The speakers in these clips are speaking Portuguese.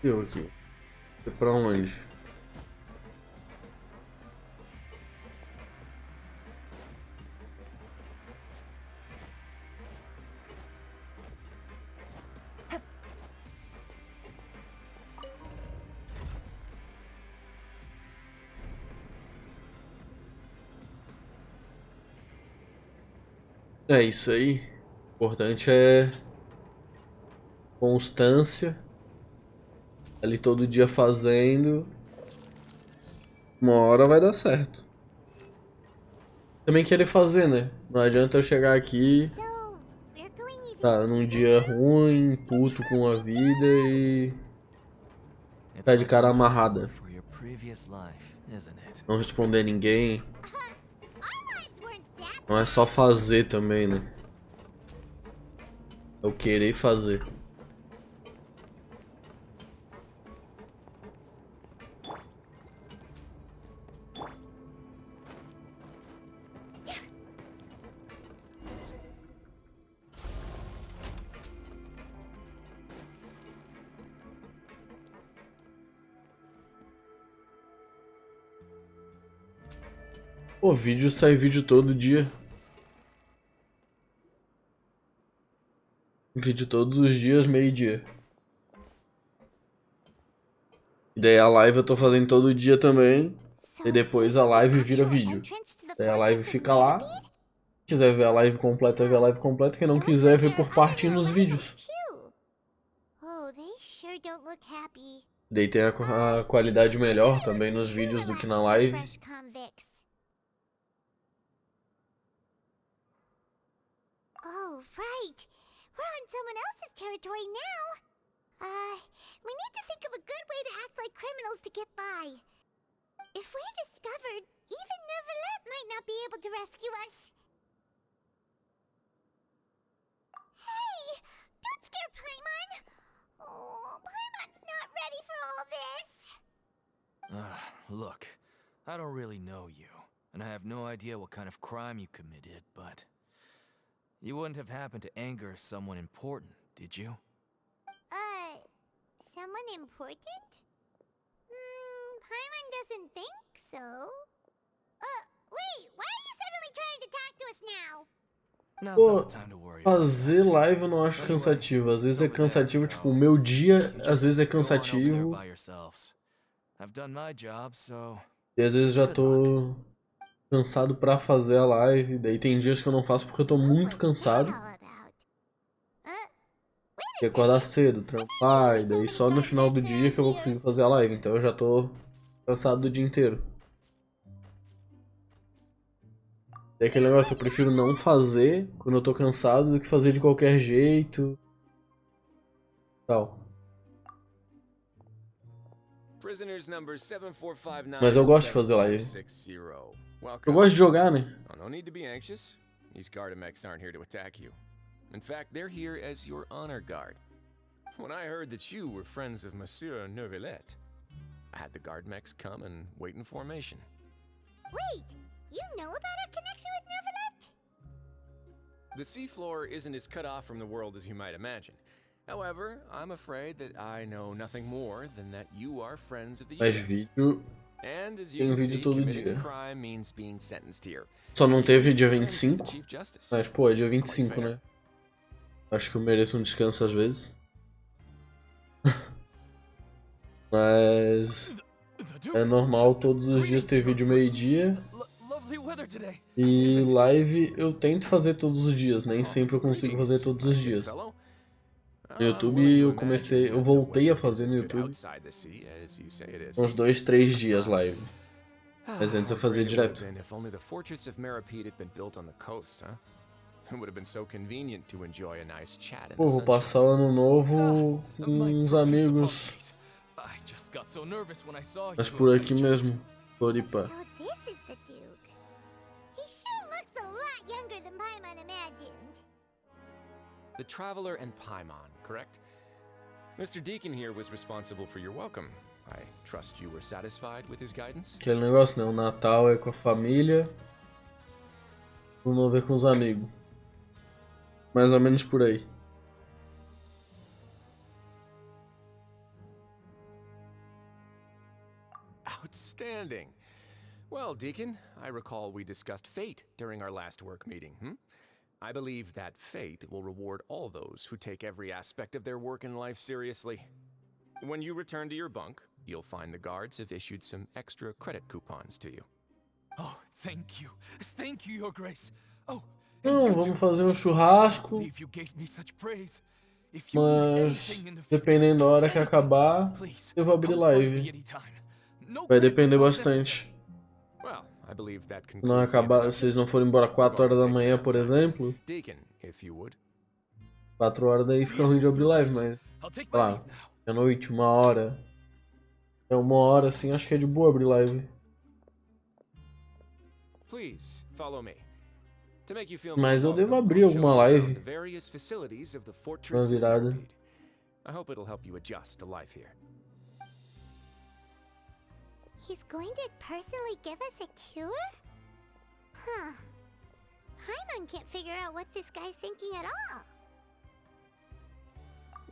Eu aqui. Foi pra onde? É isso aí. O importante é constância. Ali todo dia fazendo. Uma hora vai dar certo. Também querer fazer, né? Não adianta eu chegar aqui, tá num dia ruim, puto com a vida e tá de cara amarrada. Não responder a ninguém. Não é só fazer também, né? É o querer fazer. Pô, vídeo sai vídeo todo dia. Vídeo todos os dias, meio-dia. E daí a live eu tô fazendo todo dia também. E depois a live vira vídeo. Daí a live fica lá. Quem quiser ver a live completa, vê a live completa. Quem não quiser, vê por parte nos vídeos. Daí tem a qualidade melhor também nos vídeos do que na live. Oh, right. We're on someone else's territory now. We need to think of a good way to act like criminals to get by. If we're discovered, even Neuvillette might not be able to rescue us. Hey, don't scare Paimon. Oh, Paimon's not ready for all this. Look, I don't really know you, and I have no idea what kind of crime you committed, but you wouldn't have happened to anger someone important, did you? Someone important? Paimon doesn't think so. Wait, why are you suddenly trying to talk to us now? Now's not the time to worry about Fazer that. live eu não acho cansativo. Às vezes é cansativo, tipo, o meu dia, às vezes é cansativo. I've done my job, so E às vezes já tô cansado pra fazer a live. Daí tem dias que eu não faço porque eu tô muito cansado. Tem que acordar cedo, trampar, e daí só no final do dia que eu vou conseguir fazer a live. Então eu já tô cansado do dia inteiro. É aquele negócio, eu prefiro não fazer quando eu tô cansado do que fazer de qualquer jeito. Tal. Mas eu gosto de fazer live. Eu gosto de jogar, né? No need to be anxious. These Gardamex aren't here to attack you. In fact, they're here as your honor guard. When I heard that you were friends of Monsieur Neuvillette, I had the Gardamex come and wait in formation. Wait, you know about our connection with Neuvillette? The seafloor isn't as cut off from the world as you might imagine. However, I'm afraid that I know nothing more than that you are friends of the Mas US. vídeo... And as you Tem can vídeo see, todo committing dia. a crime means being sentenced here. Só não teve dia Friends with 25. the Chief Justice. Mas, pô, é dia Quite 25, fair. né? Acho que eu mereço um descanso às vezes. Mas... é normal todos os dias ter vídeo meio-dia. E live eu tento fazer todos os dias. Nem sempre eu consigo fazer todos os dias. No YouTube eu voltei a fazer no YouTube uns 2, 3 dias live. Mas antes eu fazia direto. If only the fortress of MEROPIDE had been built on the coast, huh? It would have been so convenient to enjoy a nice chat in Pô, the vou sunshine. passar o ano novo com uns amigos. Mas por aqui mesmo, Floripa. So this is the Duke. He sure looks a lot younger than Paimon imagined. The Traveler and Paimon, correct? Mr. Deacon here was responsible for your welcome. I trust you were satisfied with his guidance? Aquele negócio, né? O Natal é com a família. O novo é com os amigos. Mais ou menos por aí. Outstanding. Well, Deacon, I recall we discussed fate during our last work meeting, I believe that fate will reward all those who take every aspect of their work in life seriously. When you return to your bunk, you'll find the guards have issued some extra credit coupons to you. Oh, thank you. Thank you, Your Grace. Oh, Não, vamos fazer um churrasco, believe you gave me such praise. If you need mas anything in the future, dependendo da hora que anything, acabar, please, eu vou abrir come find me live. anytime. No Vai credit depender coupons bastante. Well, I believe that Se não concludes the acabar, se vocês introductions. não forem embora We're 4 going to horas da take a manhã, nap por time. exemplo, Deacon, if you would. 4 horas daí fica ruim de abrir live, mas I'll take sei my lá, leave now. à noite, 1 hora. É 1 hora assim, acho que é de boa abrir live. Please follow me. To make you feel Mas eu more devo welcome, abrir I'll show alguma you around live the various facilities of the na Fortress of virada. MEROPIDE. I hope it'll help you adjust to life here. He's going to personally give us a cure? Huh. Paimon can't figure out what this guy's thinking at all.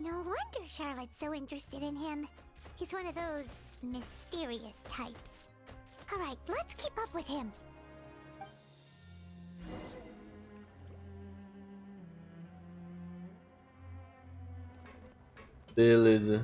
No wonder Charlotte's so interested in him. He's one of those mysterious types. Alright, let's keep up with him. Beleza.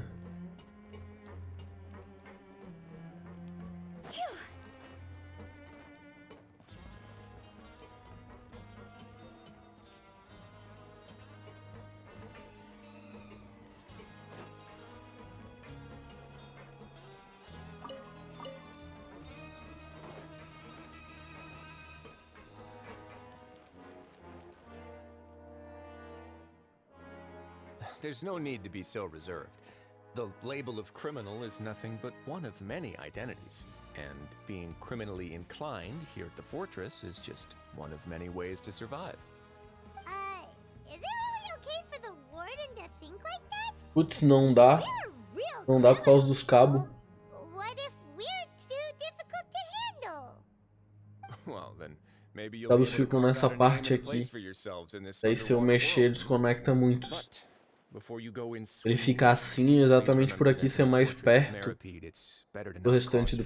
There's no need to be so reserved. The label of criminal is nothing but one of many identities, and being criminally inclined here at the fortress is just one of many ways to survive. Is it really okay for the warden to think like that? Putz, não dá. We're real Não dá por causa dos cabos. criminals. What if we're too difficult to handle? Well, then maybe you'll Cabos be able to ficam carve nessa out a parte name and aqui. place for yourselves in this Daí se eu underwater mexer, world. desconecta muitos. But before you go in Ele swimming, fica assim exatamente por aqui ser mais perto do restante do...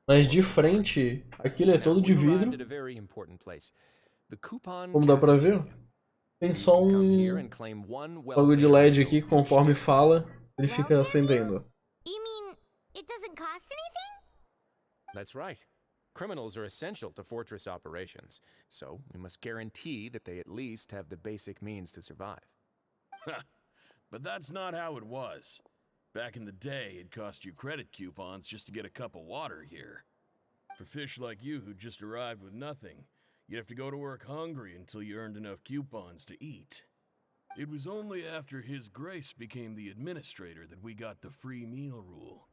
Mas de frente, aquilo é todo de vidro. Como dá pra ver, tem só um bagulho de LED aqui que conforme fala, ele fica acendendo. You mean it doesn't cost anything? That's right. Criminals are essential to fortress operations, so we must guarantee that they at least have the basic means to survive. But that's not how it was. Back in the day, it cost you credit coupons just to get a cup of water here. For fish like you who just arrived with nothing, you'd have to go to work hungry until you earned enough coupons to eat. It was only after His Grace became the administrator that we got the free meal rule.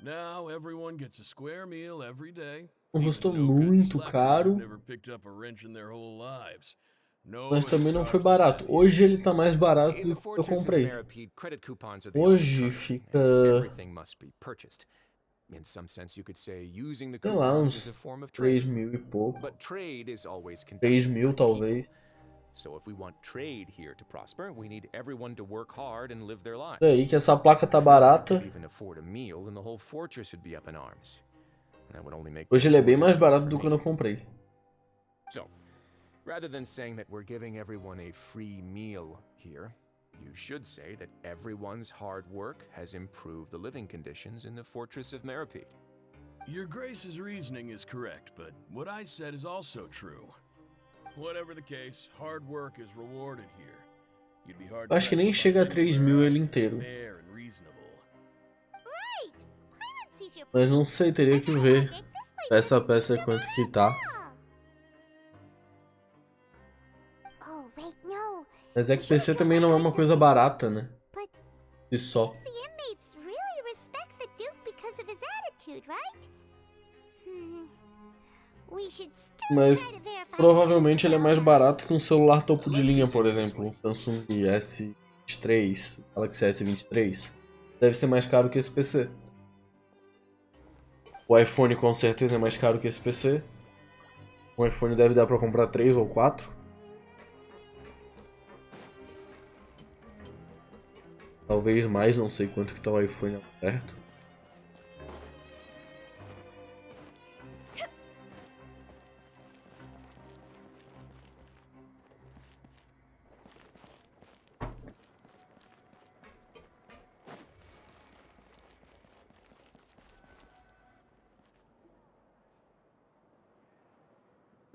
Now everyone gets a square meal every day. Custou Even no-good muito slackers caro, who've never picked up a wrench in their whole lives. mas também não foi barato. Hoje ele tá mais barato do que eu comprei. Hoje fica, sei lá, uns 3 mil e pouco. 3 mil talvez. É aí que essa placa tá barata. Hoje ele é bem mais barato do que quando eu comprei. Rather than saying that we're giving everyone a free meal here, you should say that everyone's hard work has improved the living conditions in the Fortress of MEROPIDE. Your Grace's reasoning is correct, but what I said is also true. Whatever the case, hard work is rewarded here. You'd be hard Acho que nem chega a 3 mil ele inteiro. Mas não sei, teria que ver peça a peça quanto que tá. Mas é que PC também não é uma coisa barata, né? E só. Mas provavelmente ele é mais barato que um celular topo de linha, por exemplo, um Samsung S23, Galaxy S23. Deve ser mais caro que esse PC. O iPhone com certeza é mais caro que esse PC. O iPhone deve dar pra comprar 3 ou 4. Talvez mais, não sei quanto que tá o iPhone perto.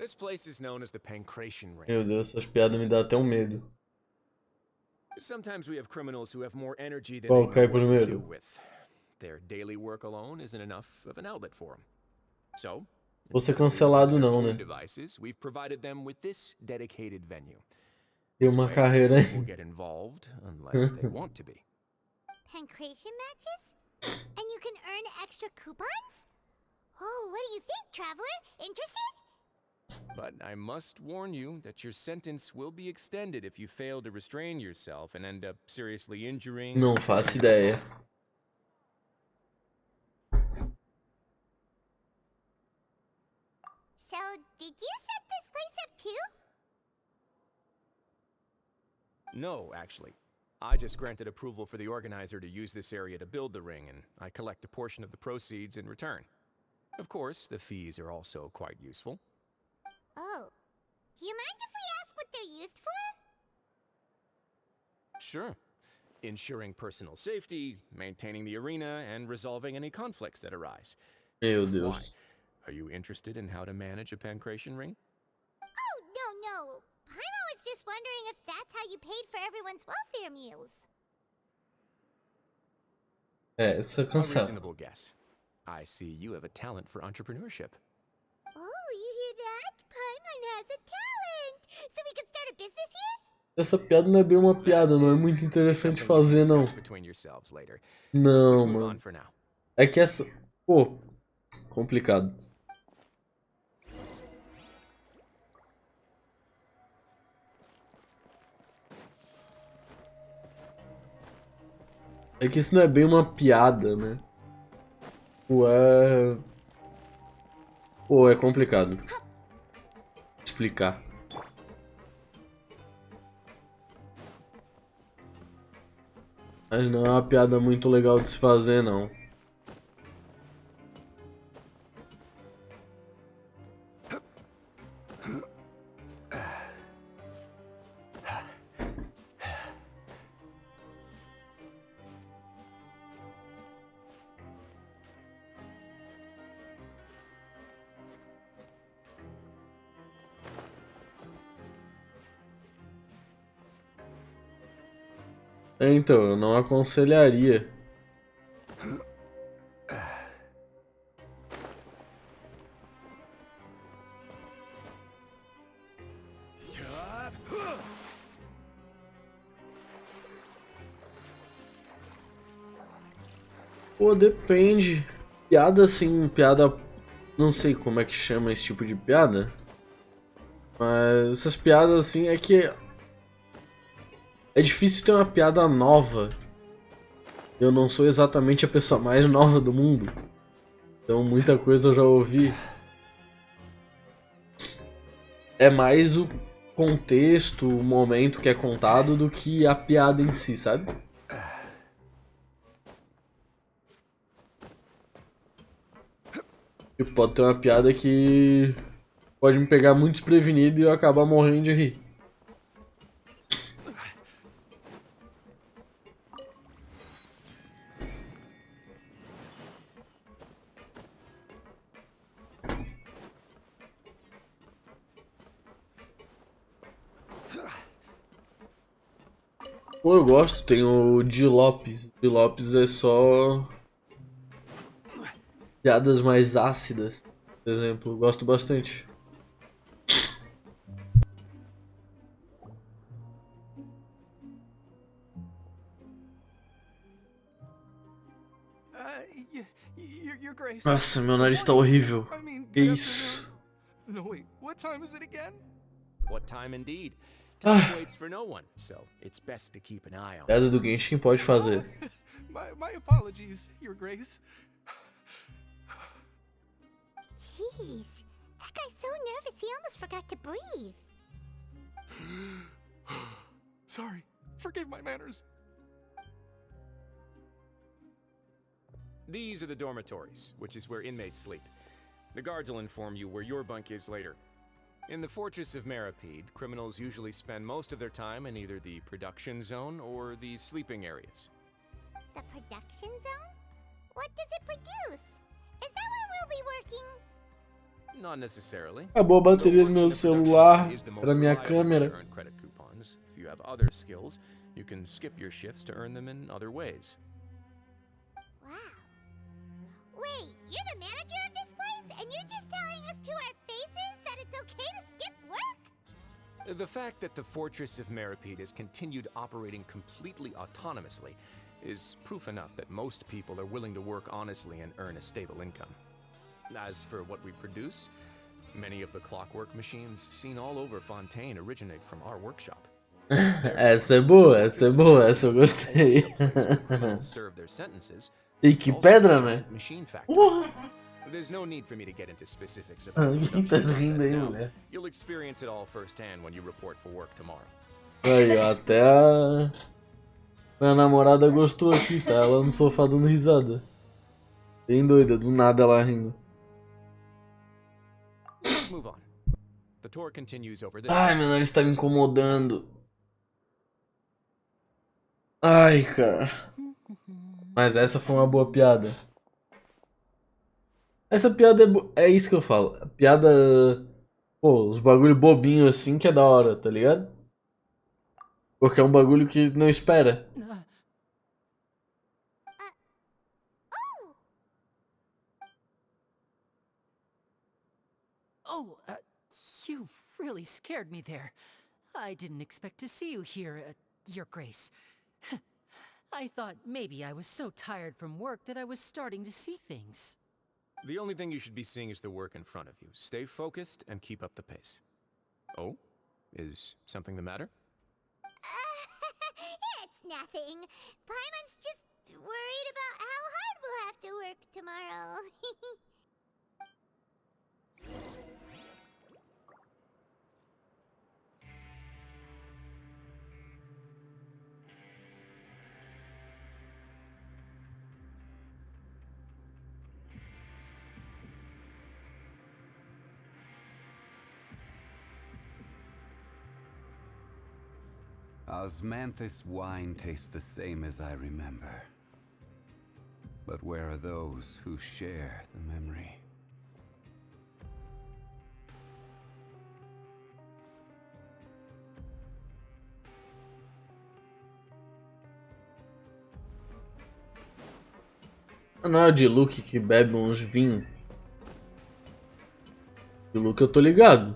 This place is known as the Pancration Ring. Meu Deus, essas piadas me dão até um medo. Sometimes we have criminals who have more energy than Qual they cai know what to do primeiro? with. Their daily work alone isn't enough of an outlet for them. So, Vou ser instead of leaving cancelado them to their não, own né? devices, we've provided them with this dedicated venue. Tem This uma way, carreira no one aí. will get involved unless they want to be. Pancration matches? And you can earn extra coupons? Oh, what do you think, traveler? Interested? But I must warn you that your sentence will be extended if you fail to restrain yourself and end up seriously injuring. Não faço ideia. So, did you set this place up too? No, actually. I just granted approval for the organizer to use this area to build the ring, and I collect a portion of the proceeds in return. Of course, the fees are also quite useful. Oh. Do you mind if we ask what they're used for? Sure. Ensuring personal safety, maintaining the arena, and resolving any conflicts that arise. Meu Why? Deus. Are you interested in how to manage a pancration ring? Oh, no. Paimon was just wondering if that's how you paid for everyone's welfare meals. É, isso é A cansado. reasonable guess. I see you have a talent for entrepreneurship. Oh, you hear that? Paimon has a talent! So we could start a business here? Essa piada não é bem uma piada, não é muito interessante Something you can fazer, não. discuss between yourselves later. Não, Let's move on mano. for now. É que essa... Pô, complicado. É que isso não é bem uma piada, né? Pô, é complicado explicar. Mas não é uma piada muito legal de se fazer, não. Então, eu não aconselharia. Pô, depende. Piada assim, piada... Não sei como é que chama esse tipo de piada. Mas essas piadas assim é que... É difícil ter uma piada nova. Eu não sou exatamente a pessoa mais nova do mundo. Então muita coisa eu já ouvi. É mais o contexto, o momento que é contado do que a piada em si, sabe? E pode ter uma piada que pode me pegar muito desprevenido e eu acabar morrendo de rir. Pô, eu gosto, tem o de Lopes. De Lopes é só piadas mais ácidas, por exemplo, eu gosto bastante. Your Grace. Nossa, meu nariz tá horrível. I mean, Que good isso? afternoon. No, wait. What time is it again? What time indeed? Ah. Time waits for no one, so it's best to keep an eye on it. Piada do Genshin pode fazer. My apologies, Your Grace. Jeez. That guy's so nervous he almost forgot to breathe. Sorry. Forgive my manners. These are the dormitories, which is where inmates sleep. The guards will inform you where your bunk is later. In the fortress of MEROPIDE, criminals usually spend most of their time in either the production zone or the sleeping areas. The production zone? What does it produce? Is that where we'll be working? Not necessarily. Acabou a bateria do Though meu working in the celular. production is the most Era minha reliable way to câmera. earn credit coupons. If you have other skills, you can skip your shifts to earn them in other ways. Wow. Wait, you're the manager of this place, and you're just telling us to our faces that it's okay to skip work? The fact that the Fortress of MEROPIDE has continued operating completely autonomously is proof enough that most people are willing to work honestly and earn a stable income. As for what we produce, many of the clockwork machines seen all over Fontaine originate from our workshop. Essa é boa, essa é boa, essa eu gostei. Serve their sentences. E que pedra, né? Machine factory. Porra! There's no need for me to get into specifics about the Quem production tá rindo process aí, now. mulher? You'll experience it all firsthand when you report for work tomorrow. Aí, ó, até a minha namorada gostou aqui, tá? Ela no sofá dando risada. Bem doida, do nada ela rindo. Let's move on. The tour continues over this. Ai, meu nariz tá me incomodando. Ai, cara. Mas essa foi uma boa piada. Essa piada é isso que eu falo. A piada. Pô, os bagulho bobinho assim que é da hora, tá ligado? Porque é um bagulho que não espera. Oh, you really scared me there. I didn't expect to see you here, Your Grace. I thought maybe I was so tired from work that I was starting to see things. The only thing you should be seeing is the work in front of you. Stay focused and keep up the pace. Oh? Is something the matter? It's nothing. Paimon's just worried about how hard we'll have to work tomorrow. Osmanthus wine tastes the same as I remember. But where are those who share the memory? Não é o de Luke que bebe uns vinhos. De Luke eu tô ligado.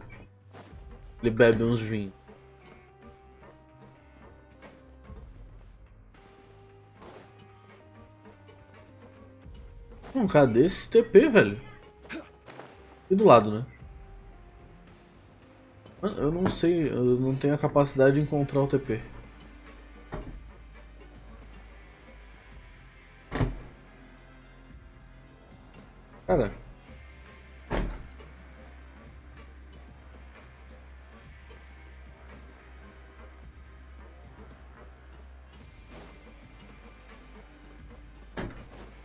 Ele bebe uns vinhos. Cadê esse TP, velho? Aqui do lado, né? Eu não sei, eu não tenho a capacidade de encontrar o TP. Cara.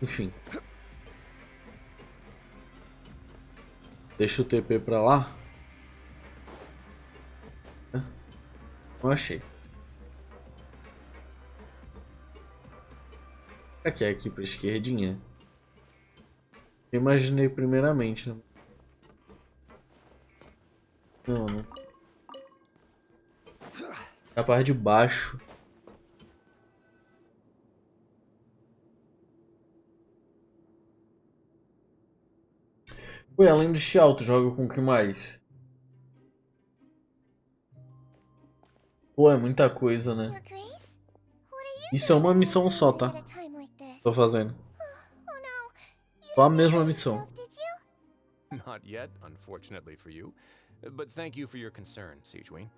Enfim. Deixa o TP pra lá. Não achei. Aqui é aqui pra esquerdinha. Eu imaginei primeiramente. Né? Não, não. Na parte de baixo. Pô, além do Xiao, tu joga com o que mais? Pô, é muita coisa, né? Your Grace? What are you Isso é uma missão só, tá? at a time like this? Tô fazendo. Oh no. You Só a didn't mesma hurt missão. yourself, did you? Not yet, unfortunately for you. But thank you for your concern, Siegeween.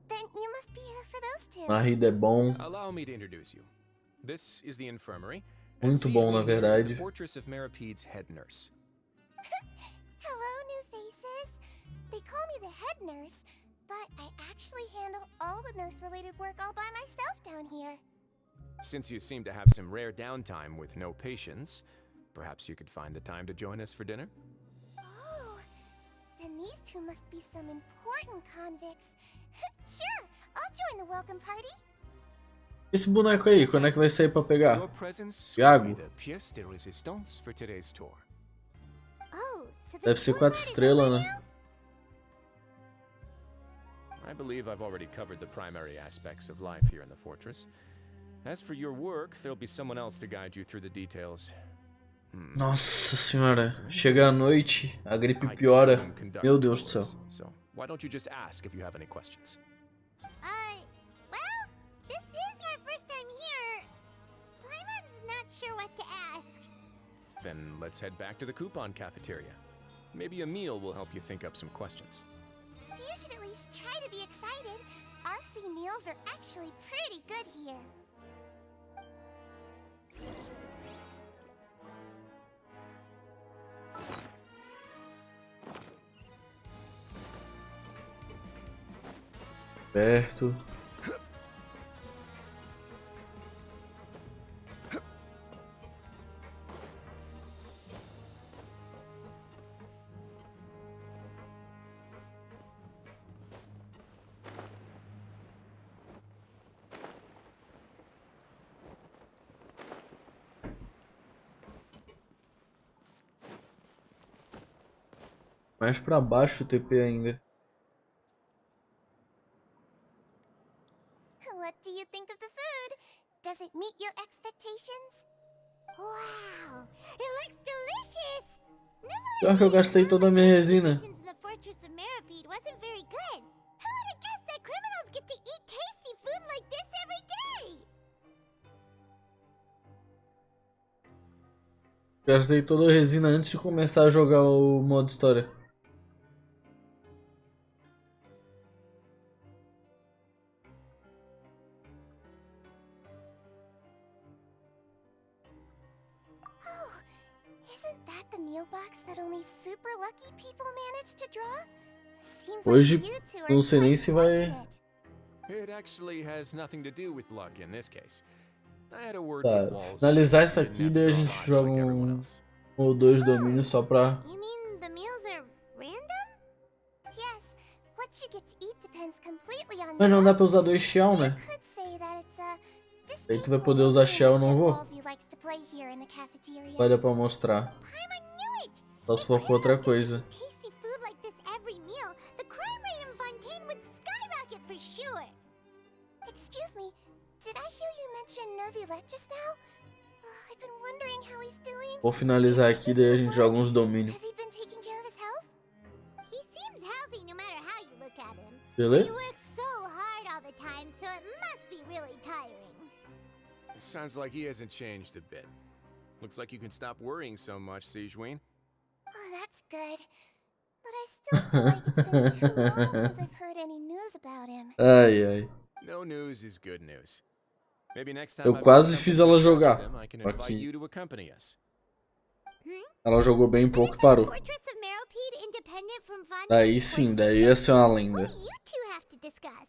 Then you must be here for those two. Marido é bom. Allow me to introduce you. This is the infirmary. Muito bom, na Siegeween here is verdade. the Fortress of MEROPIDE's head nurse. Hello, new faces. They call me the head nurse, but I actually handle all the nurse-related work all by myself down here. Since you seem to have some rare downtime with no patients, perhaps you could find the time to join us for dinner? Oh, then these two must be some important convicts. Sure, I'll join the welcome party. Esse boneco aí, quando é que vai sair pra pegar? Your presence will Thiago. be the pièce de résistance for today's tour. Oh, So the Deve ser tour 4 guide is estrelas, over né? now? I believe I've already covered the primary aspects of life here in the fortress. As for your work, there'll be someone else to guide you through the details. Nossa senhora, chega a noite, a gripe piora. Meu Deus do céu. So why don't you just ask if you have any questions? Well, this is our first time here. Paimon's not sure what to ask. Then let's head back to the coupon cafeteria. Maybe a meal will help you think up some questions. You should at least try to be excited. Our free meals are actually pretty good here. Perto. Mais pra baixo o TP ainda. What do you think of the food? Does it meet your expectations? Wow, it looks delicious. Pior que eu gastei toda a minha resina. In the fortress of MEROPIDE wasn't very good. Who would have guessed that criminals get to eat tasty food like this every day? Gastei toda a resina antes de começar a jogar o modo história. Isn't that the meal box that only super lucky people manage to draw? Seems Hoje like you two are não sei nem quite se vai. fortunate. It actually has nothing to do with luck in this case. I had a word Tá, with Walls. finalizar isso aqui e Didn't daí a have gente drawn eyes joga like everyone else. ou dois domínios só pra. You mean the meals are random? Yes, what you get to eat depends completely on Mas your não dá luck. pra usar 2 shell, né? You could say that it's a Aí tu vai poder usar shell, eu não vou. Vai dar pra mostrar. Só se for pra outra coisa. Tasty food like this every meal, the crime rate in Fontaine would skyrocket for sure. Excuse me, did I hear you mention Nervulette just now? I've been wondering how he's doing. Vou finalizar aqui, daí a gente joga uns domínios. Has he been taking care of his health? He seems healthy no matter how you look at him. Beleza? He works so hard all the time, so it must be really tiring. Sounds like he hasn't changed a bit. Looks like you can stop worrying so much, Sigewin. Oh, that's good. But I still feel like it's been too long since I've heard any news about him. Ai, ai. No news is good news. Maybe next time Eu I've quase got fiz something to ela discuss jogar. with him, I can invite Aqui. you to accompany us. Ela jogou bem pouco e parou. Fortress of MEROPIDE independent from Fontaine Daí sim, daí ia ser uma What lenda. do you two have to discuss?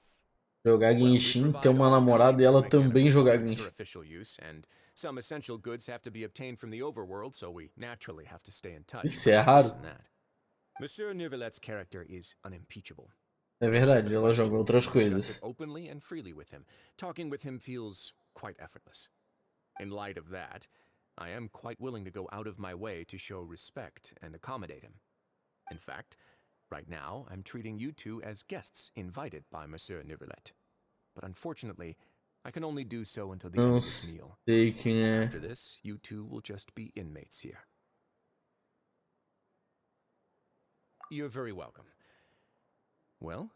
Jogar Well, we Genshin, ter provide uma all namorada e kinds of ela mechanical também jogar products for Genshin. official use, and some essential goods have to be obtained from the overworld, so we naturally have to stay in touch. Isso é But raro. listen that. Monsieur Nervulet's character is unimpeachable. É verdade, ela joga outras Discuss coisas. it openly and freely with him. Talking with him feels quite effortless. In light of that, I am quite willing to go out of my way to show respect and accommodate him. In fact, right now, I'm treating you two as guests invited by Monsieur Nervulet. But unfortunately, I can only do so until the end Não of this meal. sei quem é. After this, you two will just be inmates here. You're very welcome. Well,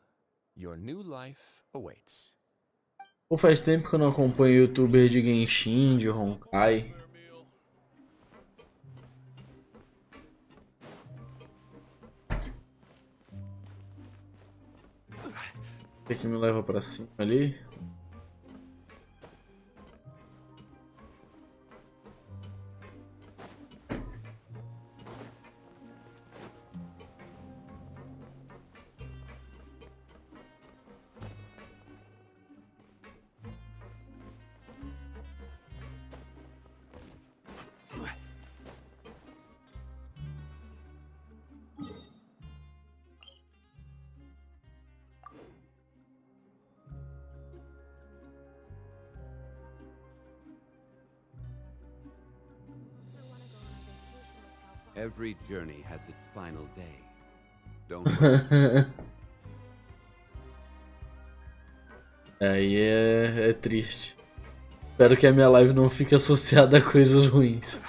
your new life awaits. Pô, faz tempo que eu não acompanho youtuber de Genshin, de Honkai. O que me leva pra cima ali? Every journey has its final day. Don't worry. Aí é triste. Espero que a minha live não fique associada a coisas ruins.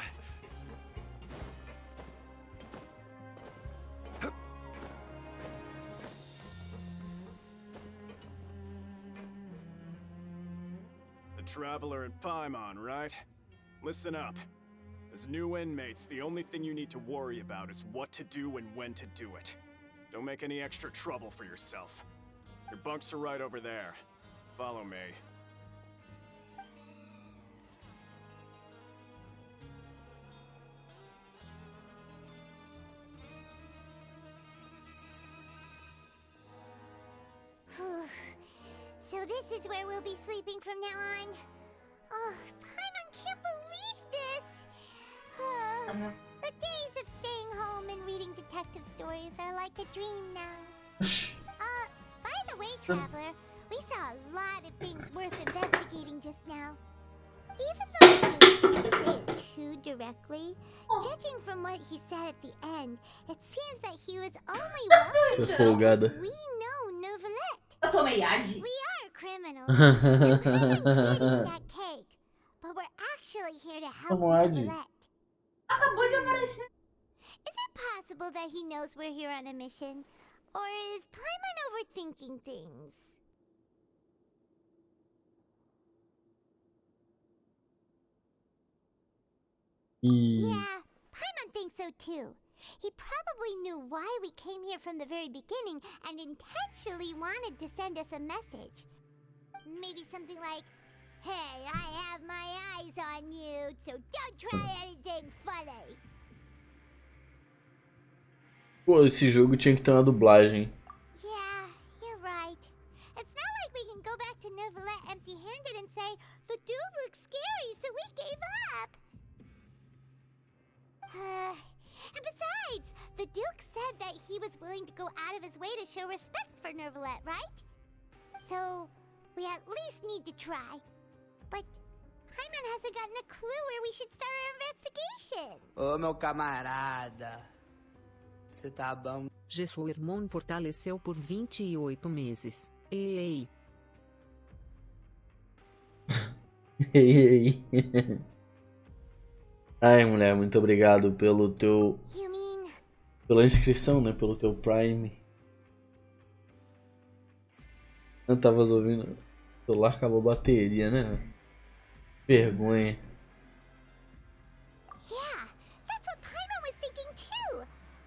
The Traveler in Paimon, right? Listen up. As new inmates, the only thing you need to worry about is what to do and when to do it. Don't make any extra trouble for yourself. Your bunks are right over there. Follow me. So this is where we'll be sleeping from now on. Oh, Paimon can't believe this! The days of staying home and reading detective stories are like a dream now. By the way, Traveler, we saw a lot of things worth investigating just now. Even though he didn't say it too directly, judging from what he said at the end, it seems that he was only welcome because we know Novelette. Eu tomei ad. We are criminals. And Paimon did eat that cake, but we're actually here to help Novelette. Acabou de aparecer. Is it possible that he knows we're here on a mission? Or is Paimon overthinking things? Yeah, Paimon thinks so too. He probably knew why we came here from the very beginning and intentionally wanted to send us a message. Maybe something like, "Hey, I have my eyes on you, so don't try anything funny." Pô, esse jogo tinha que ter uma dublagem. Yeah, you're right. It's not like we can go back to Novelette empty-handed and say, "The dude looks scary, so we gave up." And besides, the Duke said that he was willing to go out of his way to show respect for Novelette, right? So, we at least need to try. But Paimon hasn't gotten a clue where we should start our investigation. Ô, meu camarada. Você tá bom? Seu irmão fortaleceu por 28 meses. Ei. Ei. Ai, mulher, muito obrigado pelo teu... Pela inscrição, né? Pelo teu Prime. Eu tava ouvindo... O celular acabou a bateria, né? Vergonha. Yeah, that's what Paimon was thinking too.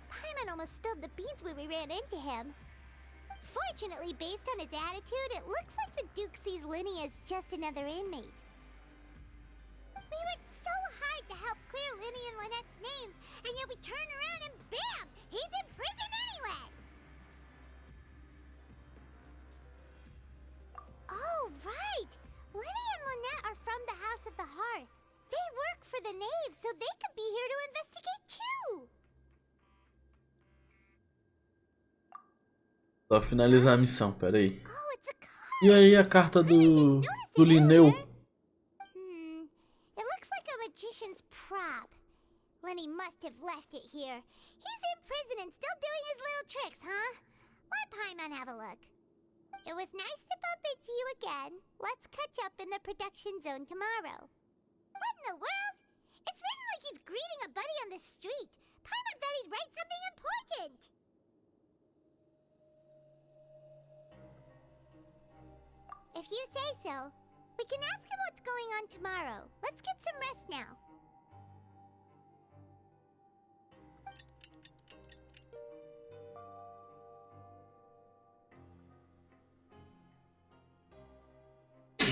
Paimon almost spilled the beans when we ran into him. Fortunately, based on his attitude, it looks like the Duke sees Linny as just another inmate. We worked so hard to help clear Linny and Lynette's names, and yet we turn around and bam! He's in prison anyway! Oh, right! Linny and Lynette are from the House of the Hearth. They work for the Knave, so they could be here to investigate too! Só finalizar a missão, pera aí. E aí a carta do Linneu? It looks like a magician's prop. Lenny must have left it here. He's in prison and still doing his little tricks, huh? Let Paimon have a look. It was nice to bump into you again. Let's catch up in the production zone tomorrow. What in the world? It's written like he's greeting a buddy on the street. Paimon thought he'd write something important. If you say so, we can ask him what's going on tomorrow. Let's get some rest now.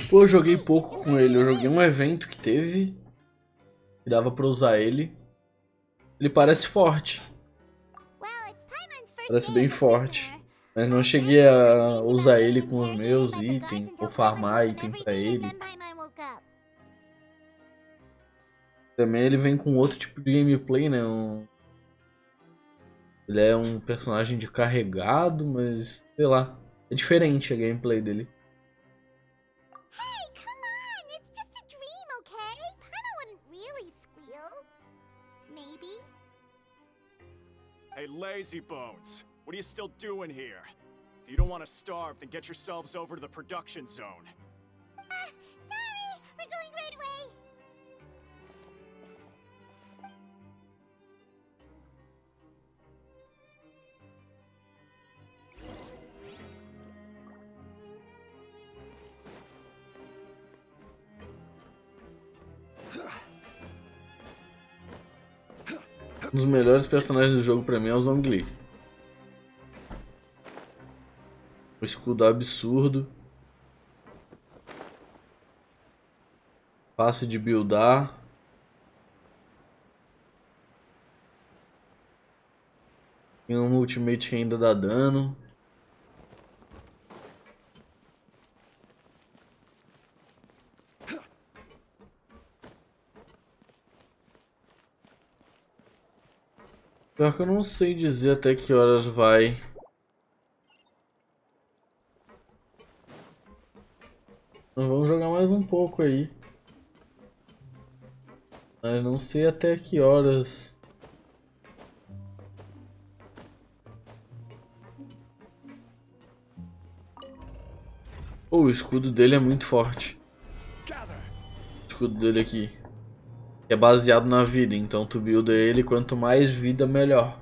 Pô, eu joguei pouco com ele. Eu joguei um evento que teve. Que dava pra usar ele. Ele parece forte. Parece bem forte. Mas não cheguei a usar ele com os meus itens. Ou farmar item pra ele. Também ele vem com outro tipo de gameplay, né? Ele é um personagem de carregado, mas sei lá. É diferente a gameplay dele. Hey, lazy bones. What are you still doing here? If you don't want to starve, then get yourselves over to the production zone. Sorry! We're going right away! Um dos melhores personagens do jogo pra mim é o Zhongli. O escudo absurdo. Fácil de buildar. Tem um ultimate que ainda dá dano. Pior que eu não sei dizer até que horas vai. Nós vamos jogar mais um pouco aí. Mas não sei até que horas. Oh, o escudo dele é muito forte. O escudo dele aqui. É baseado na vida, então tu builda ele, quanto mais vida, melhor.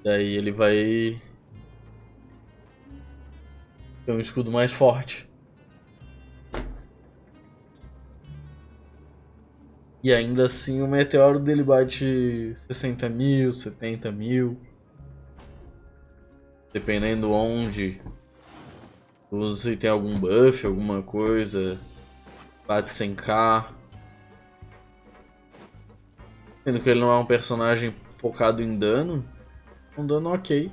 Daí ele vai ter um escudo mais forte. E ainda assim o meteoro dele bate 60 mil, 70 mil. Dependendo onde. Se tem algum buff, alguma coisa. Bate 100k. Sendo que ele não é um personagem focado em dano. Um dano ok.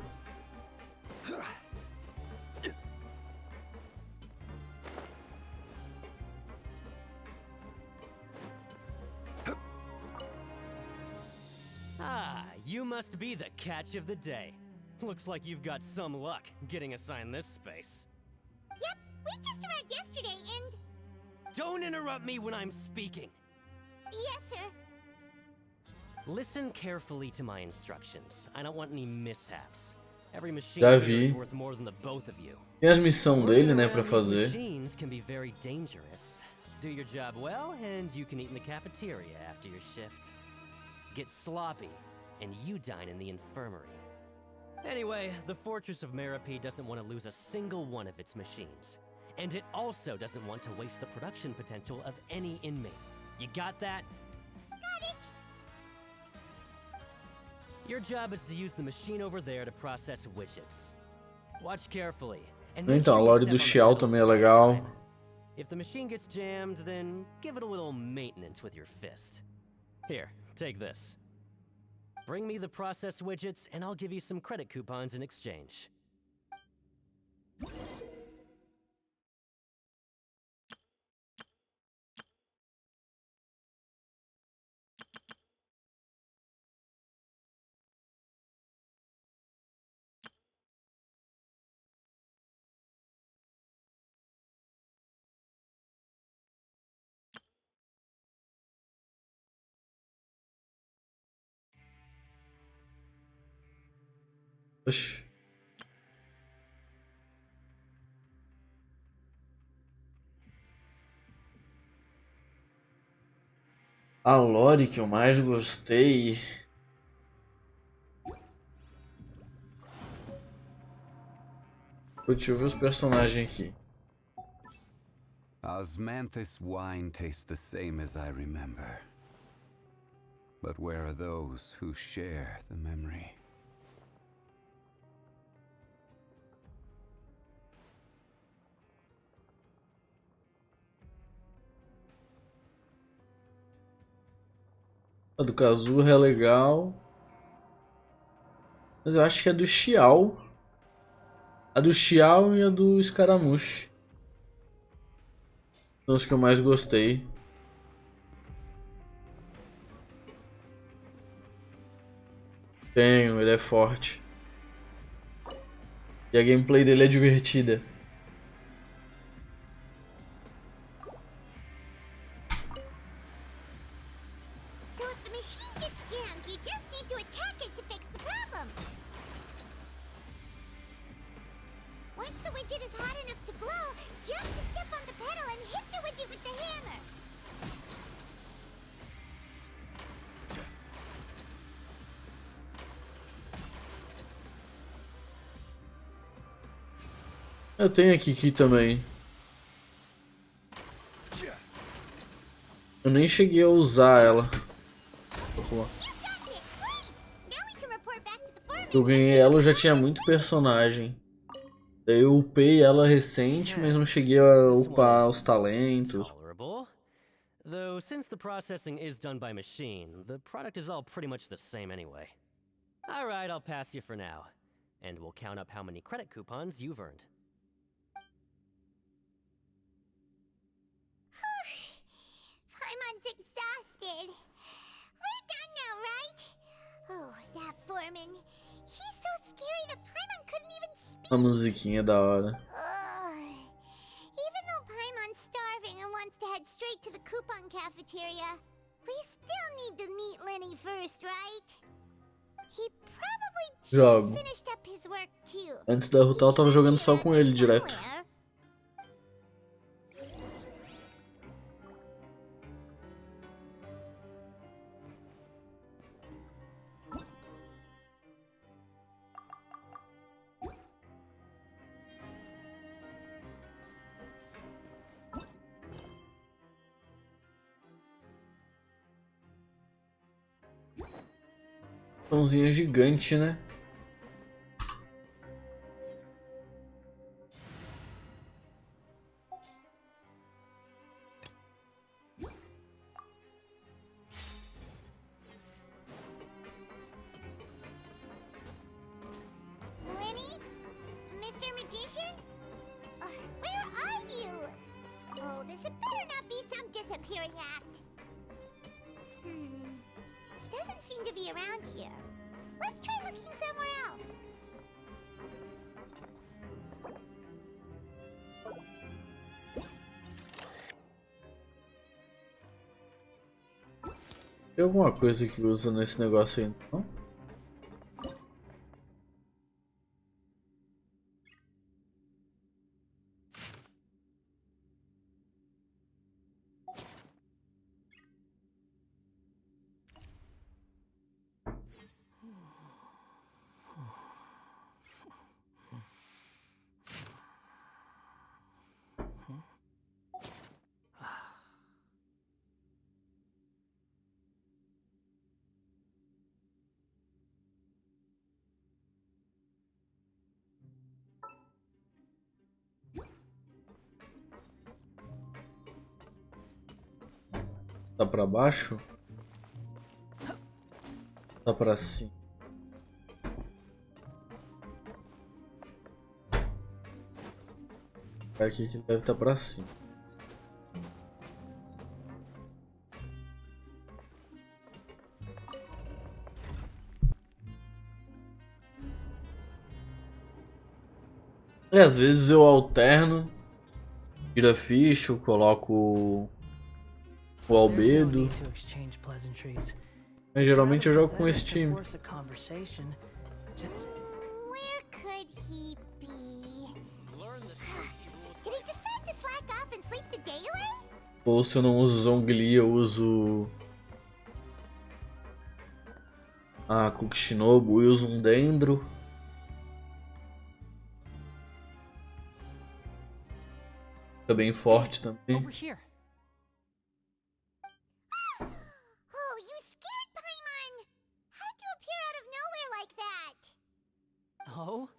Ah, you must be the catch of the day. Looks like you've got some luck getting assigned this space. Yep, we just arrived yesterday and... Don't interrupt me when I'm speaking. Yes, sir. Listen carefully to my instructions. I don't want any mishaps. Every machine Já here is vi. worth more than the both of you. Tem as missões dele, né, pra Working around these fazer. machines can be very dangerous. Do your job well, and you can eat in the cafeteria after your shift. Get sloppy, and you dine in the infirmary. Anyway, the Fortress of MEROPIDE doesn't want to lose a single one of its machines. And it also doesn't want to waste the production potential of any inmate. You got that? Got it! Your job is to use the machine over there to process widgets. Watch carefully, and make Então, a sure lore you do step Xiao on the também é pedal legal. time. If the machine gets jammed, then give it a little maintenance with your fist. Here, take this. Bring me the process widgets, and I'll give you some credit coupons in exchange. Oxi. A lore que eu mais gostei. Deixa eu ver os personagens aqui. Osmanthus wine tastes the same as I remember. But where are those who share the memory? A do Kazuha é legal. Mas eu acho que é do Xiao. A do Xiao e a do Scaramouche. São os que eu mais gostei. Tenho, ele é forte. E a gameplay dele é divertida. So if the machine gets jammed, you attack it to fix the problem. Once the widget is hot enough to glow, jump to step on the pedal and hit the widget with the hammer. Eu tenho a Kiki também. Eu nem cheguei a usar ela. Eu ganhei ela, eu já tinha muito personagem. Daí eu upei ela recente, mas não cheguei a upar os talentos. Though since the processing is done by machine, the product is all pretty much the same anyway. Alright, I'll pass you for now. And we'll count up how many credit coupons you've earned. Paimon's exhausted. We're done now, right? Oh, that foreman. He's so scary that Paimon couldn't even speak. A musiquinha da hora. Even though Paimon's starving and wants to head straight to the coupon cafeteria, we still need to meet Lenny first, right? He probably just finished up his work too. Antes da lutar eu tava jogando só com ele direto. Pãozinha gigante, né? Lenny? Mr. Magician? Where are you? Oh, this had better not be some disappearing act. He doesn't seem to be around here. Let's try looking somewhere else. Tem alguma coisa que usa nesse negócio aí, não? Tá pra baixo? Tá pra cima? Aqui que deve estar pra cima. E às vezes eu alterno, tiro a ficha, eu coloco o albedo. Mas geralmente eu jogo com esse time. Where could he be? Did he decide to slack off and sleep the day away? Ou se eu não uso Zhongli, eu uso a Kukishinobu e uso um Dendro. Fica bem forte também. Oh, you scared Paimon! How did you appear out of nowhere like that? Oh,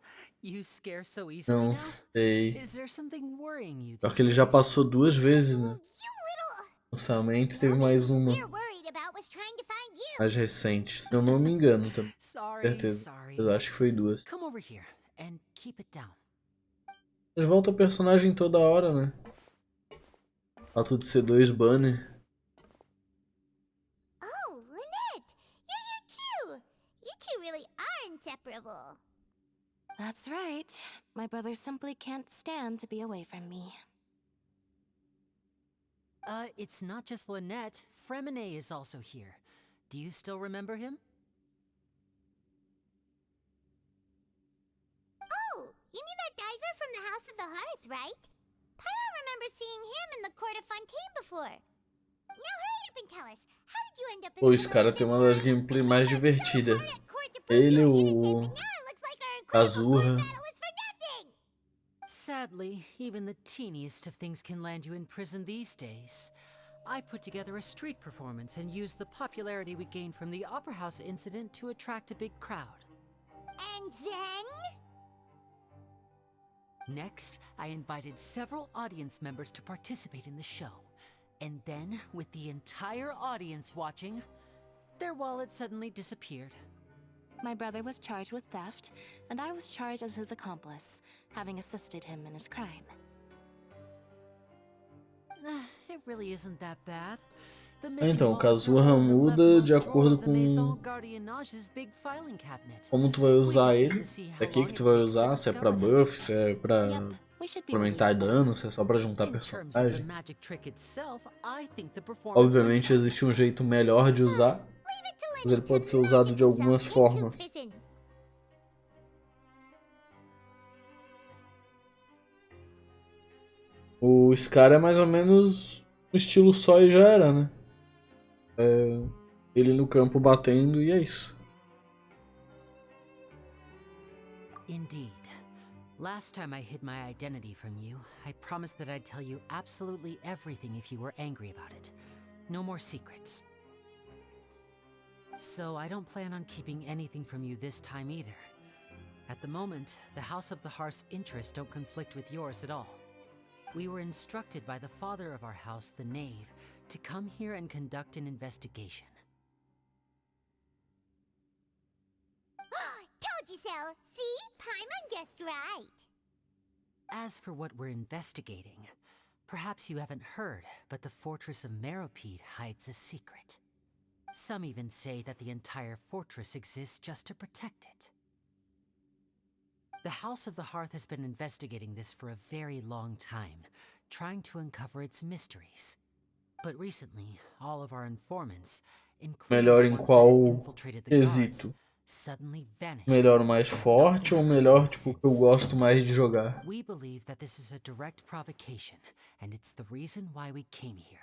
you scare so easily Não now? sei. Is there something worrying you? Pior que ele já passou 2 vezes, né? Lançamento teve mais uma. Mais recente. Se eu não me engano também. Certeza. Eu acho que foi 2. Come over here and keep it down. Mas volta o personagem toda hora, né? Fato de ser 2 banner. Oh, Lynette! You're here too! You two really are inseparable. That's right. My brother simply can't stand to be away from me. It's not just Lynette. Fremine is also here. Do you still remember him? the House of the Hearth, right? Paimon remembers seeing him in the Court of Fontaine before. Now hurry up and tell us, how did you end up as Pô, esse cara tem uma das gameplays mais divertidas. Ele, o Kazuha. Sadly, even the teeniest of things can land you in prison these days. I put together a street performance and used the popularity we gained from the Opera House incident to attract a big crowd. And then? Next, I invited several audience members to participate in the show. And then, with the entire audience watching, their wallet suddenly disappeared. My brother was charged with theft, and I was charged as his accomplice, having assisted him in his crime. It really isn't that bad. Então, o Kazuha muda de acordo com como tu vai usar ele. É aqui que tu vai usar, se é pra buff, se é pra aumentar dano, se é só pra juntar personagem. Obviamente existe um jeito melhor de usar, mas ele pode ser usado de algumas formas. O Scar é mais ou menos o estilo só e já era, né? Ele no campo batendo e é isso. Indeed. Last time I hid my identity from you, I promised that I'd tell you absolutely everything if you were angry about it. No more secrets. So I don't plan on keeping anything from you this time either. At the moment, the House of the Hearth's interests don't conflict with yours at all. We were instructed by the father of our house, the Knave, to come here and conduct an investigation. Told you so! See? Paimon guessed right! As for what we're investigating, perhaps you haven't heard, but the fortress of MEROPIDE hides a secret. Some even say that the entire fortress exists just to protect it. The House of the Hearth has been investigating this for a very long time, trying to uncover its mysteries. But recently, all of our informants, Melhor em qual quesito? Melhor o mais forte ou melhor tipo que eu gosto mais de jogar? We believe that this is a direct provocation, and it's the reason why we came here.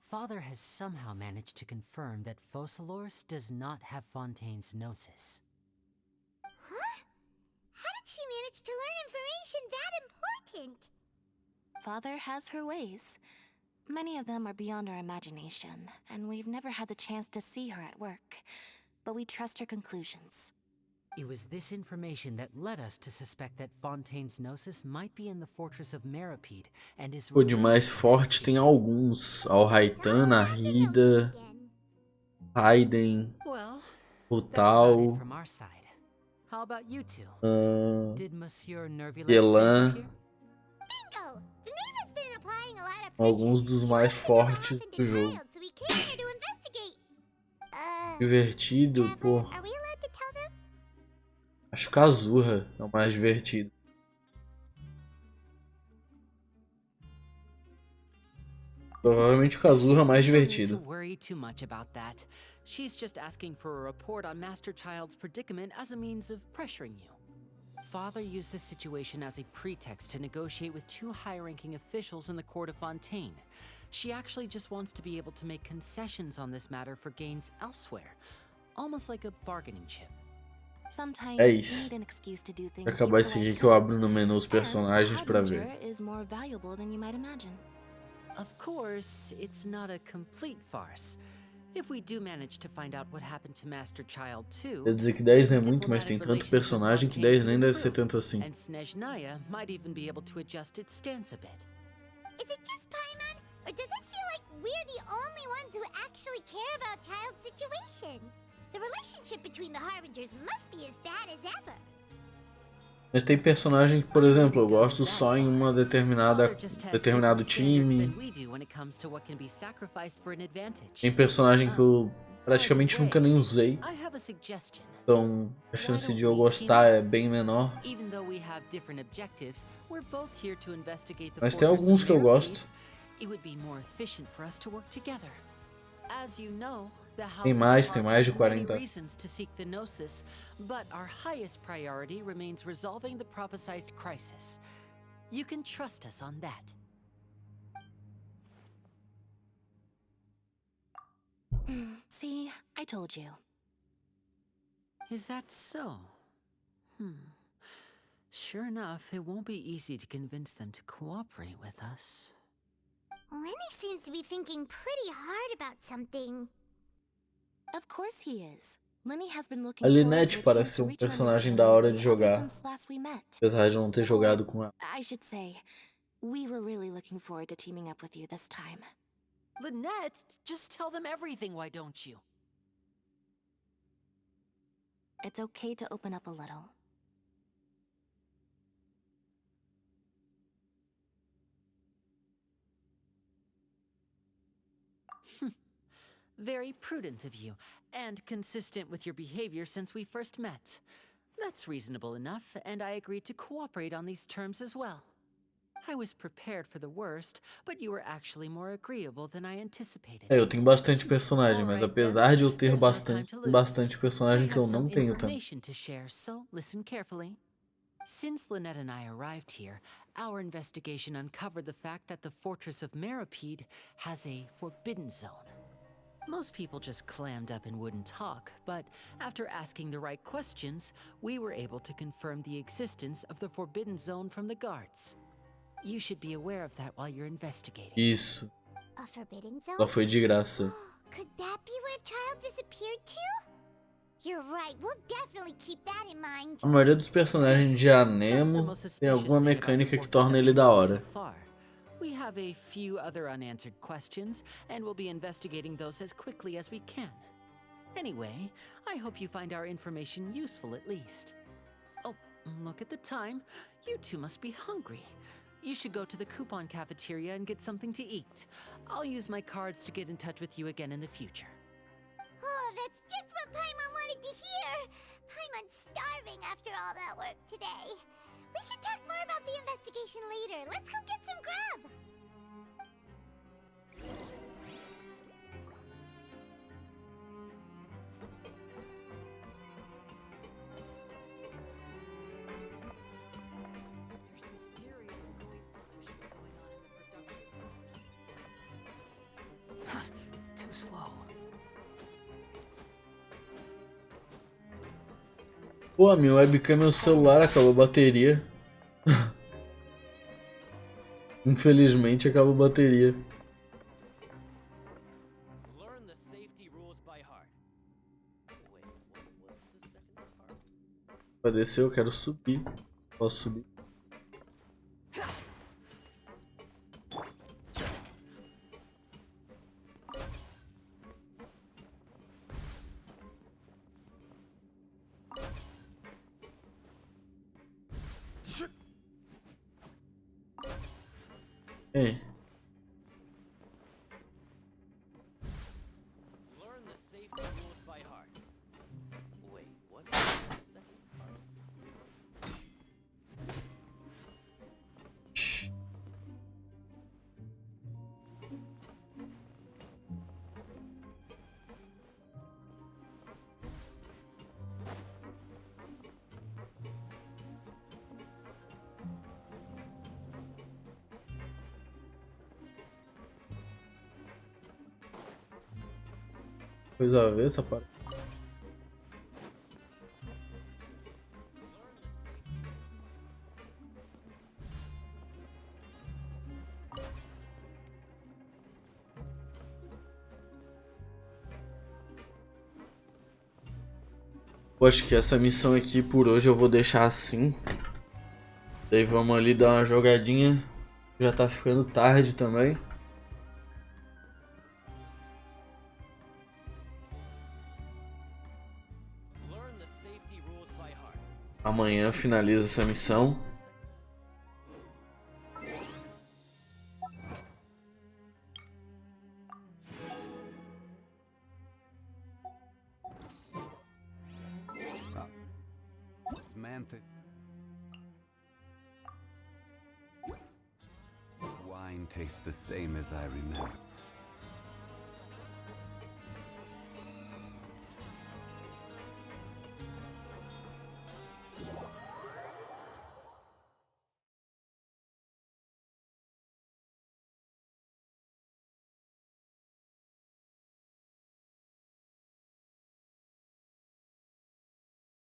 Father has somehow managed to confirm that Focalors does not have Fontaine's gnosis. Huh? How did she manage to learn information that important? Father has her ways. Many of them are beyond our imagination, and we've never had the chance to see her at work. But we trust her conclusions. It was this information that led us to suspect that Fontaine's gnosis might be in the fortress of MEROPIDE and is... Pô, de mais forte tem alguns. Alhaitan, Arida, Raiden, Rutal, Yelan. Alguns dos mais fortes do jogo. Divertido, pô. Acho que Kazuha é o mais divertido. Provavelmente o Kazuha é o mais divertido. She's just asking for a report on Master Child's predicament as a means of pressuring you. Father used this situation as a pretext to negotiate with two high-ranking officials in the court of Fontaine. She actually just wants to be able to make concessions on this matter for gains elsewhere, almost like a bargaining chip. É isso. Vai acabar esse aqui que eu abro no menu os personagens pra ver. Of course, it's not a complete farce. If we do manage to find out what happened to Master Child 2, quer dizer que 10 é muito, mas tem tanto personagem que 10 nem deve ser tanto assim. And Snezhnaya might even be able to adjust its stance a bit. Is it just Paimon, or does it feel like we're the only ones who actually care about Child's situation? The relationship between the Harbingers must be as bad as ever. Mas tem personagem que, por exemplo, eu gosto só em uma determinado time. Tem personagem que eu praticamente nunca nem usei. Então a chance de eu gostar é bem menor. Mas tem alguns que eu gosto. As you know, The house Tem of mais Heart de has many 40. reasons to seek the Gnosis, but our highest priority remains resolving the prophesized crisis. You can trust us on that. See, I told you. Is that so? Sure enough, it won't be easy to convince them to cooperate with us. Lenny seems to be thinking pretty hard about something. Of course he is. Lenny has been looking A forward Lynette to a parece chance ser to reach an personagem da understanding hora with de you ever jogar, since last we met. apesar de não ter jogado com ela. I should say, we were really looking forward to teaming up with you this time. Lynette, just tell them everything, why don't you? It's okay to open up a little. Very prudent of you, and consistent with your behavior since we first met. That's reasonable enough, and I agreed to cooperate on these terms as well. I was prepared for the worst, but you were actually more agreeable than I anticipated. Eu tenho bastante personagem, mas apesar de eu ter bastante personagem que eu não tenho também. To share, so listen carefully. Since Lynette and I arrived here, our investigation uncovered the fact that the fortress of MEROPIDE has a forbidden zone. Most people just clammed up and wouldn't talk, but after asking the right questions, we were able to confirm the existence of the forbidden zone from the guards. You should be aware of that while you're investigating. Isso. A forbidden zone? Ela foi de graça. Could that be where the child disappeared to? You're right, we'll definitely keep that in mind. A maioria dos personagens de Anemo tem alguma mecânica que torna ele da hora. We have a few other unanswered questions, and we'll be investigating those as quickly as we can. Anyway, I hope you find our information useful at least. Oh, look at the time. You two must be hungry. You should go to the coupon cafeteria and get something to eat. I'll use my cards to get in touch with you again in the future. Oh, that's just what Paimon wanted to hear. Paimon's starving after all that work today. We can talk more about the investigation later. Let's go get some grub. Too slow. Pô, minha webcam e meu celular acabou a bateria. Infelizmente acabou a bateria. Pra descer eu quero subir. Posso subir? Ei. Coisa a ver essa parte. Eu acho que essa missão aqui por hoje eu vou deixar assim. Daí vamos ali dar uma jogadinha. Já tá ficando tarde também. Amanhã finaliza essa missão. Wine tastes the same as I remember.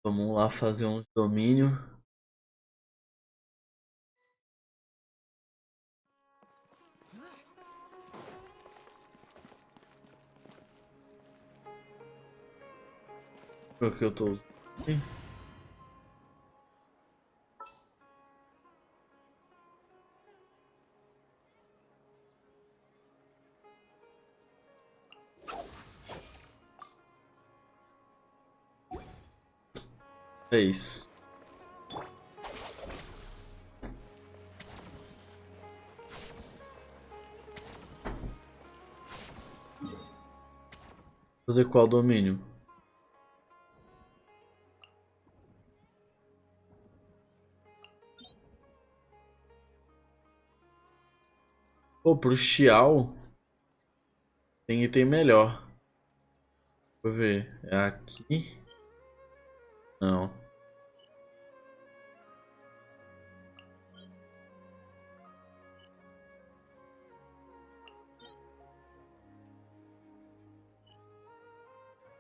Vamos lá fazer um domínio. O que eu tô usando? É isso. Fazer qual domínio? Pô, pro Xiao tem item melhor. Deixa eu ver. É aqui? Não.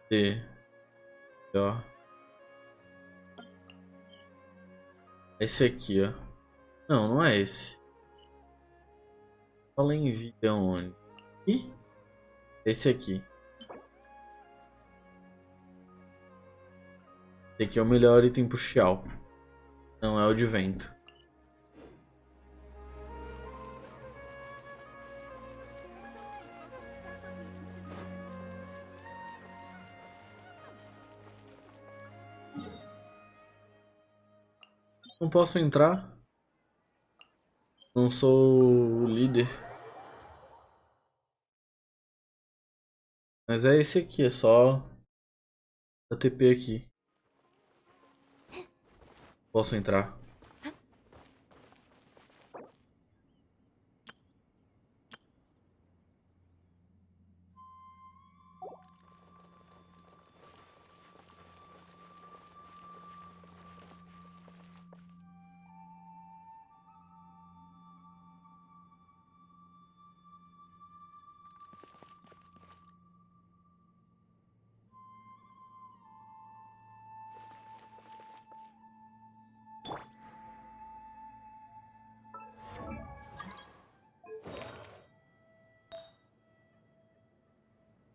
D. Ó. Esse aqui, ó. Não, não é esse. Fala em vida onde? Ih? Esse aqui. Esse aqui é o melhor item pro Xiao. Não é o de vento. Não posso entrar. Não sou o líder. Mas é esse aqui, é só a TP aqui. Posso entrar.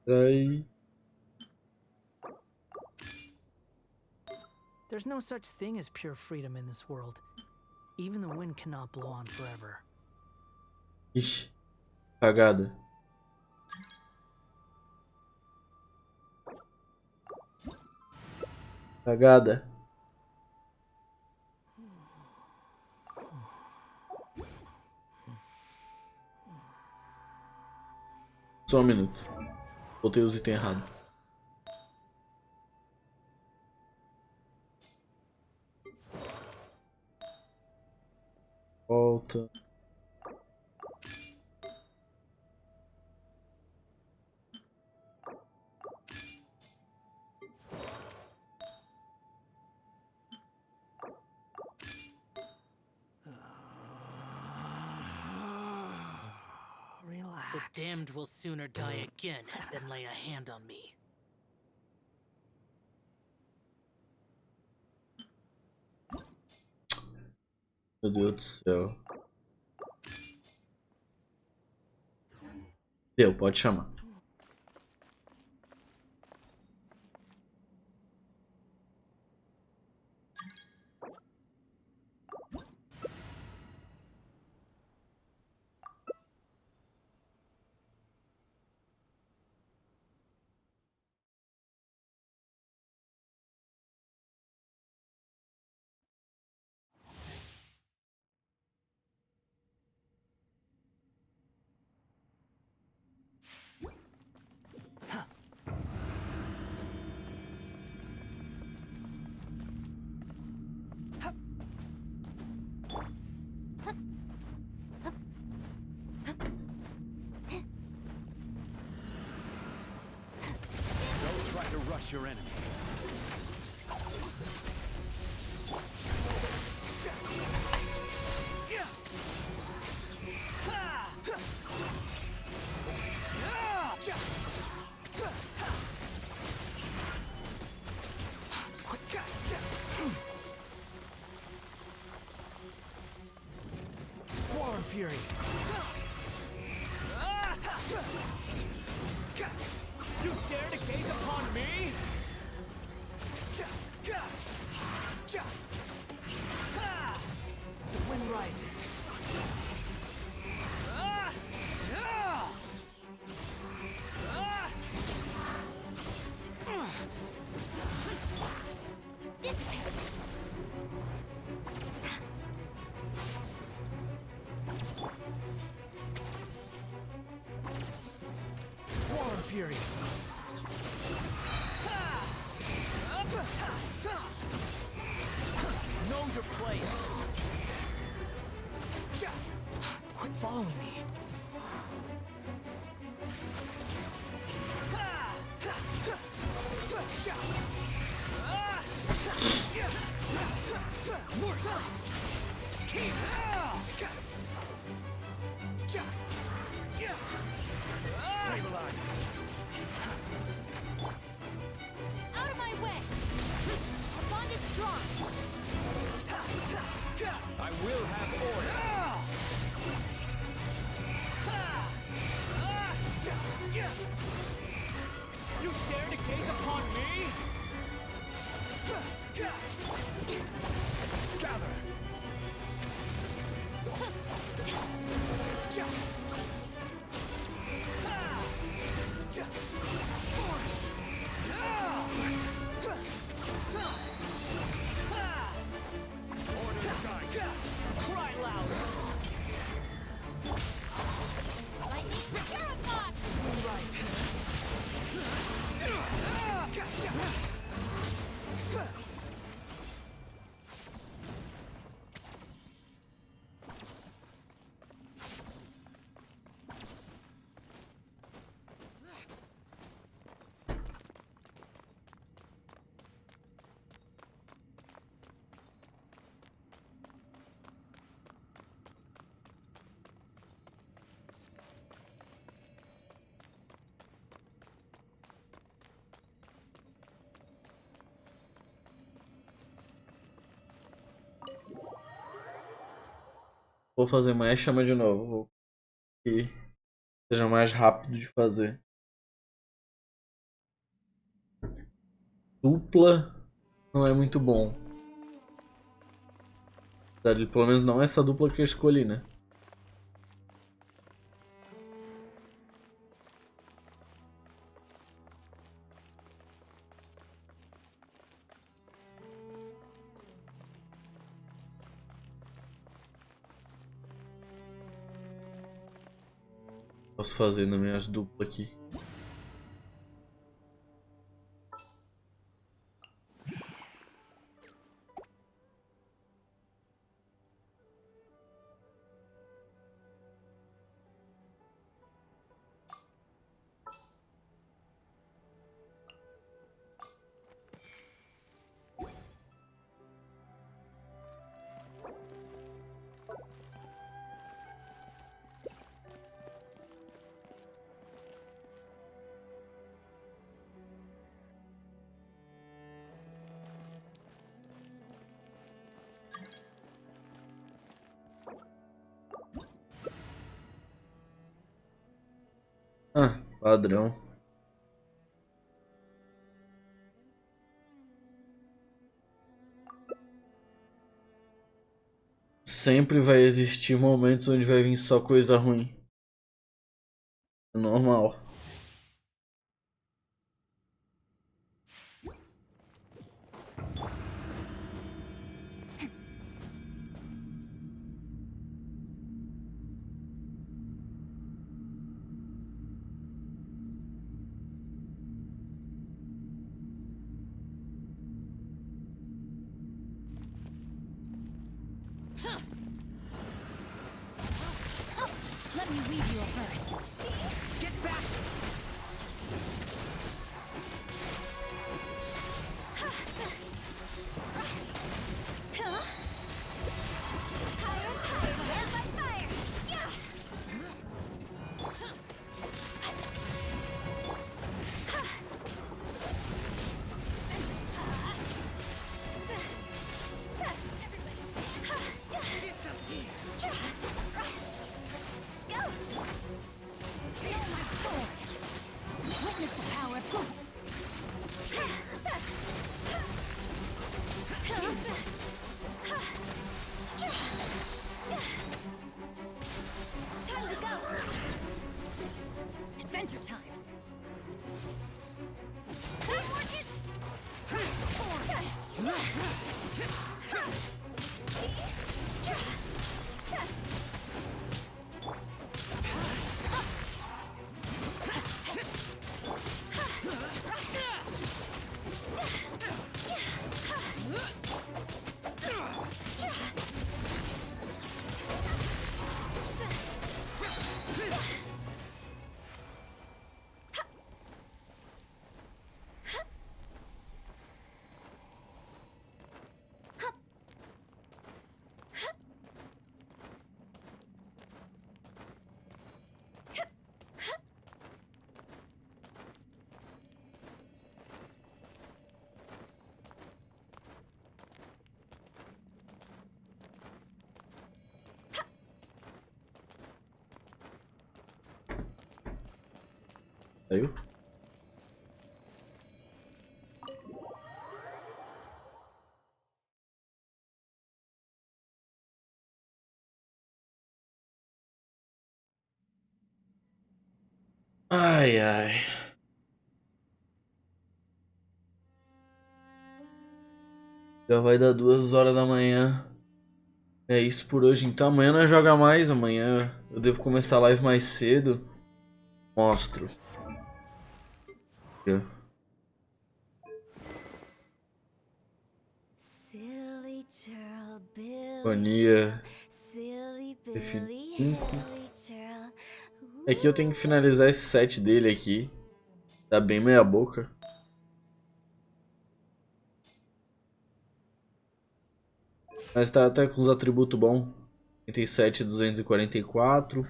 Aí. There's no such thing as pure freedom in this world. Even the wind cannot blow on forever. Ixi. Cagada. Cagada. Só um minuto. Botei os itens errados. Volta. Relax. The damned will sooner die again than lay a hand on me. Meu Deus do céu. Deu, pode chamar. Rush your enemy. Fury. You dare to gaze upon me? The wind rises. Swarm Fury. Know your place. Quit following me. Worthless. Out of my way! Our bond is strong! I will have order. You dare to gaze upon me? Gather. Cry louder. Lightning terrified! Moon rises. Vou fazer mais, chama de novo. Vou que seja mais rápido de fazer. Dupla não é muito bom. Pelo menos não essa dupla que eu escolhi, né? Posso fazer nas minhas duplas aqui. Ah, padrão. Sempre vai existir momentos onde vai vir só coisa ruim. É normal. Let me weave you a verse. Get back! Saiu? Ai, ai. Já vai dar 2 horas da manhã. É isso por hoje. Então amanhã não joga mais. Amanhã eu devo começar a live mais cedo. Mostro. Fonia. F5. Aqui eu tenho que finalizar esse set dele aqui. Tá bem meia boca. Mas tá até com os atributos bons. 37, 244.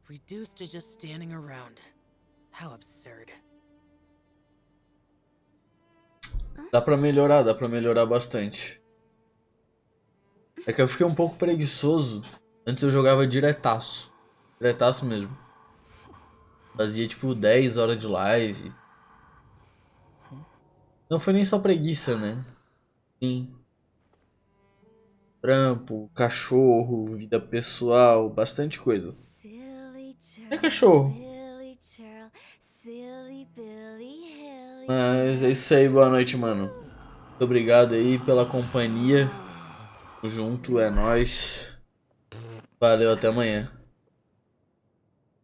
Reduced to just standing around. How absurd. Dá pra melhorar bastante. É que eu fiquei um pouco preguiçoso. Antes eu jogava diretaço. Diretaço mesmo. Fazia tipo 10 horas de live. Não foi nem só preguiça, né? Sim. Trampo, cachorro, vida pessoal, bastante coisa. É cachorro. Mas é isso aí, boa noite, mano. Muito obrigado aí pela companhia. Tamo junto, é nóis. Valeu, até amanhã.